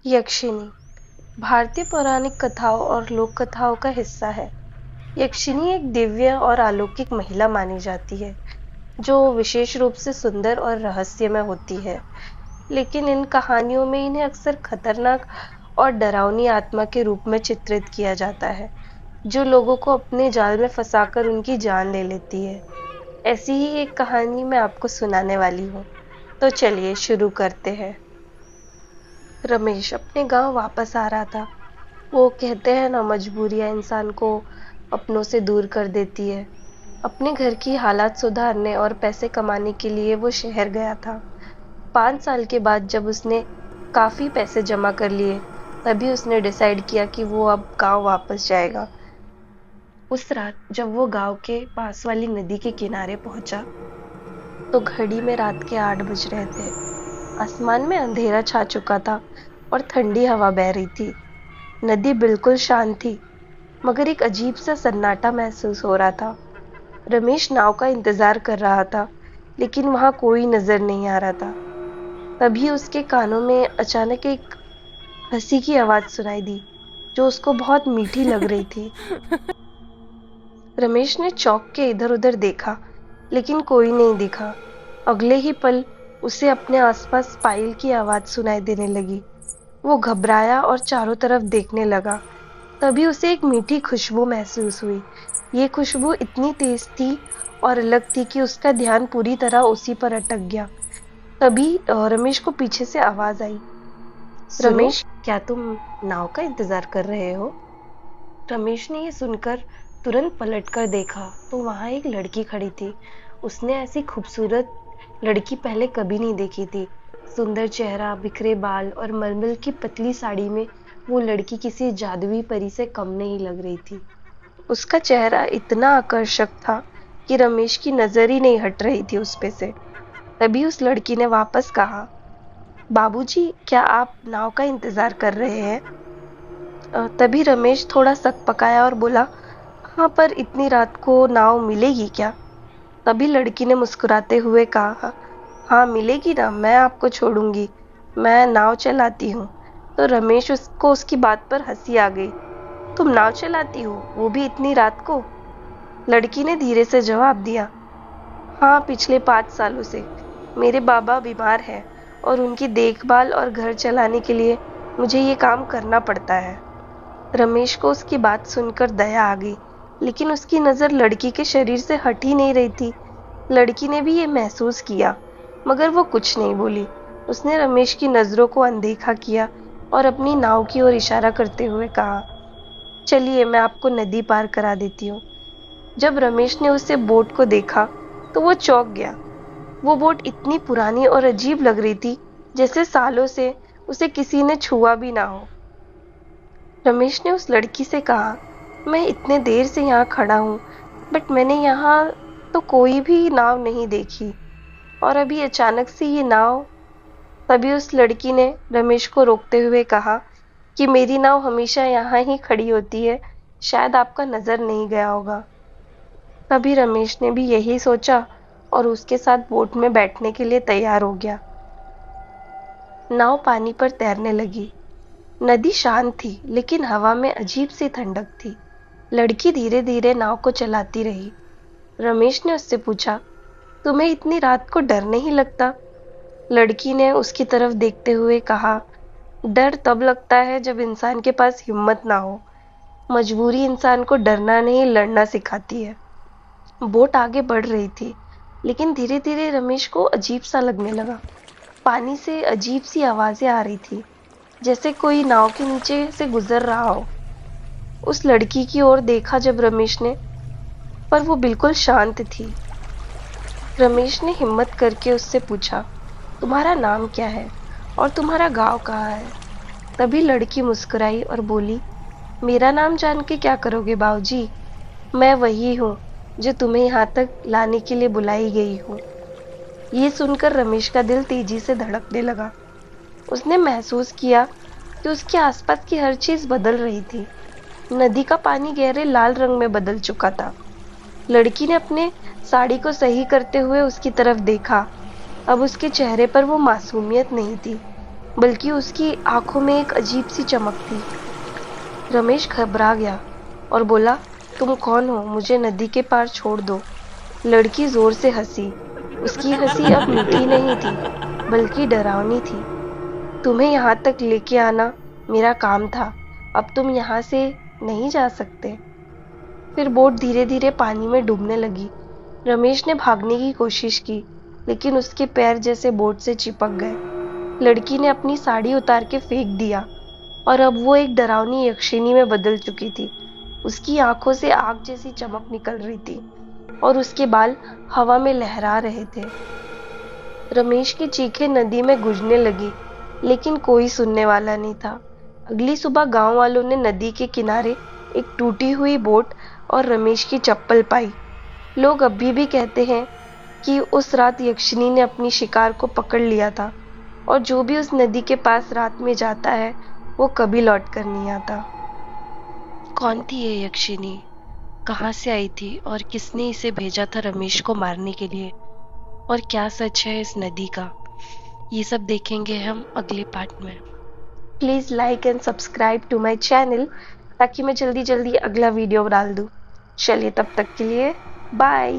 यक्षिणी भारतीय पौराणिक कथाओं और लोक कथाओं का हिस्सा है। यक्षिणी एक दिव्य और अलौकिक महिला मानी जाती है जो विशेष रूप से सुंदर और रहस्यमय होती है। लेकिन इन कहानियों में इन्हें अक्सर खतरनाक और डरावनी आत्मा के रूप में चित्रित किया जाता है जो लोगों को अपने जाल में फंसाकर उनकी जान ले लेती है। ऐसी ही एक कहानी मैं आपको सुनाने वाली हूँ। तो चलिए शुरू करते हैं। रमेश अपने गांव वापस आ रहा था। वो कहते हैं ना, मजबूरियां इंसान को अपनों से दूर कर देती है। अपने घर की हालात सुधारने और पैसे कमाने के लिए वो शहर गया था। 5 साल के बाद जब उसने काफी पैसे जमा कर लिए, तभी उसने डिसाइड किया कि वो अब गांव वापस जाएगा। उस रात जब वो गांव के पास वाली नदी के किनारे पहुंचा तो घड़ी में रात के 8 बज रहे थे। आसमान में अंधेरा छा चुका था और ठंडी हवा बह रही थी। नदी बिल्कुल शांत थी, मगर एक अजीब सा सन्नाटा महसूस हो रहा था। रमेश नाव का इंतजार कर रहा था, लेकिन वहां कोई नजर नहीं आ रहा था। तभी उसके कानों में अचानक एक हंसी की आवाज सुनाई दी, जो उसको बहुत मीठी लग रही थी। रमेश ने चौंक के इधर उधर देखा, लेकिन कोई नहीं दिखा। अगले ही पल उसे अपने आसपास पायल की आवाज सुनाई देने लगी। वो घबराया और चारों तरफ देखने लगा। तभी उसे एक मीठी खुशबू महसूस हुई। ये खुशबू इतनी तेज थी और अलग थी कि उसका ध्यान पूरी तरह उसी पर अटक गया। तभी रमेश को पीछे से आवाज आई, सुनो। रमेश, क्या तुम नाव का इंतजार कर रहे हो? रमेश ने ये सुनकर तुरंत पलटकर देखा तो वहां एक लड़की खड़ी थी। उसने ऐसी खूबसूरत लड़की पहले कभी नहीं देखी थी। सुंदर चेहरा, बिखरे बाल और मलमल की पतली साड़ी में वो लड़की किसी जादुई परी से कम नहीं लग रही थी। उसका चेहरा इतना आकर्षक था कि रमेश की नजर ही नहीं हट रही थी उस पे से। तभी उस लड़की ने वापस कहा, बाबूजी, क्या आप नाव का इंतजार कर रहे हैं? तभी रमेश थोड़ा सकपकाया और बोला, हाँ, पर इतनी रात को नाव मिलेगी क्या? तभी लड़की ने मुस्कुराते हुए कहा, हाँ मिलेगी ना, मैं आपको छोड़ूंगी, मैं नाव चलाती हूँ। तो रमेश उसको उसकी बात पर हंसी आ गई। तुम नाव चलाती हो, वो भी इतनी रात को? लड़की ने धीरे से जवाब दिया, हाँ, पिछले 5 सालों से मेरे बाबा बीमार हैं और उनकी देखभाल और घर चलाने के लिए मुझे ये काम करना पड़ता है। रमेश को उसकी बात सुनकर दया आ गई, लेकिन उसकी नजर लड़की के शरीर से हट ही नहीं रही थी। लड़की ने भी ये महसूस किया, मगर वो कुछ नहीं बोली। उसने रमेश की नजरों को अनदेखा किया और अपनी नाव की ओर इशारा करते हुए कहा, चलिए, मैं आपको नदी पार करा देती हूँ। जब रमेश ने उसे बोट को देखा तो वो चौंक गया। वो बोट इतनी पुरानी और अजीब लग रही थी, जैसे सालों से उसे किसी ने छुआ भी ना हो। रमेश ने उस लड़की से कहा, मैं इतने देर से यहाँ खड़ा हूँ, बट मैंने यहाँ तो कोई भी नाव नहीं देखी, और अभी अचानक से ये नाव। तभी उस लड़की ने रमेश को रोकते हुए कहा कि मेरी नाव हमेशा यहाँ ही खड़ी होती है, शायद आपका नजर नहीं गया होगा। तभी रमेश ने भी यही सोचा और उसके साथ बोट में बैठने के लिए तैयार हो गया। नाव पानी पर तैरने लगी। नदी शांत थी, लेकिन हवा में अजीब सी ठंडक थी। लड़की धीरे धीरे नाव को चलाती रही। रमेश ने उससे पूछा, तुम्हें इतनी रात को डर नहीं लगता? लड़की ने उसकी तरफ देखते हुए कहा, डर तब लगता है जब इंसान के पास हिम्मत ना हो। मजबूरी इंसान को डरना नहीं, लड़ना सिखाती है। बोट आगे बढ़ रही थी, लेकिन धीरे धीरे रमेश को अजीब सा लगने लगा। पानी से अजीब सी आवाजें आ रही थी, जैसे कोई नाव के नीचे से गुजर रहा हो। उस लड़की की ओर देखा जब रमेश ने, पर वो बिल्कुल शांत थी। रमेश ने हिम्मत करके उससे पूछा, तुम्हारा नाम क्या है और तुम्हारा गांव कहाँ है? तभी लड़की मुस्कुराई और बोली, मेरा नाम जान के क्या करोगे बाबूजी? मैं वही हूँ जो तुम्हें यहाँ तक लाने के लिए बुलाई गई हूँ। ये सुनकर रमेश का दिल तेजी से धड़कने लगा। उसने महसूस किया कि उसके आसपास की हर चीज बदल रही थी। नदी का पानी गहरे लाल रंग में बदल चुका था। लड़की ने अपने साड़ी को सही करते हुए उसकी तरफ देखा। अब उसके चेहरे पर वो मासूमियत नहीं थी, बल्कि उसकी आंखों में एक अजीब सी चमक थी। रमेश घबरा गया और बोला, तुम कौन हो? मुझे नदी के पार छोड़ दो। लड़की जोर से हंसी। उसकी हंसी अब मीठी नहीं थी, बल्कि डरावनी थी। तुम्हें यहाँ तक लेके आना मेरा काम था। अब तुम यहाँ से नहीं जा सकते। फिर बोट धीरे धीरे पानी में डूबने लगी। रमेश ने भागने की कोशिश की, लेकिन उसके पैर जैसे बोट से चिपक गए। लड़की ने अपनी साड़ी उतार के फेंक दिया और अब वो एक डरावनी यक्षिणी में बदल चुकी थी। उसकी आंखों से आग जैसी चमक निकल रही थी और उसके बाल हवा में लहरा रहे थे। रमेश की चीखें नदी में गूंजने लगी, लेकिन कोई सुनने वाला नहीं था। अगली सुबह गांव वालों ने नदी के किनारे एक टूटी हुई बोट और रमेश की चप्पल पाई। लोग अभी भी कहते हैं कि उस रात यक्षिणी ने अपनी शिकार को पकड़ लिया था और जो भी उस नदी के पास रात में जाता है वो कभी लौट कर नहीं आता। कौन थी ये यक्षिणी? कहाँ से आई थी और किसने इसे भेजा था रमेश को मारने के लिए? और क्या सच है इस नदी का? ये सब देखेंगे हम अगले पार्ट में। Please like and subscribe to my channel ताकि मैं जल्दी जल्दी अगला वीडियो डाल दूँ। चलिए तब तक के लिए बाय।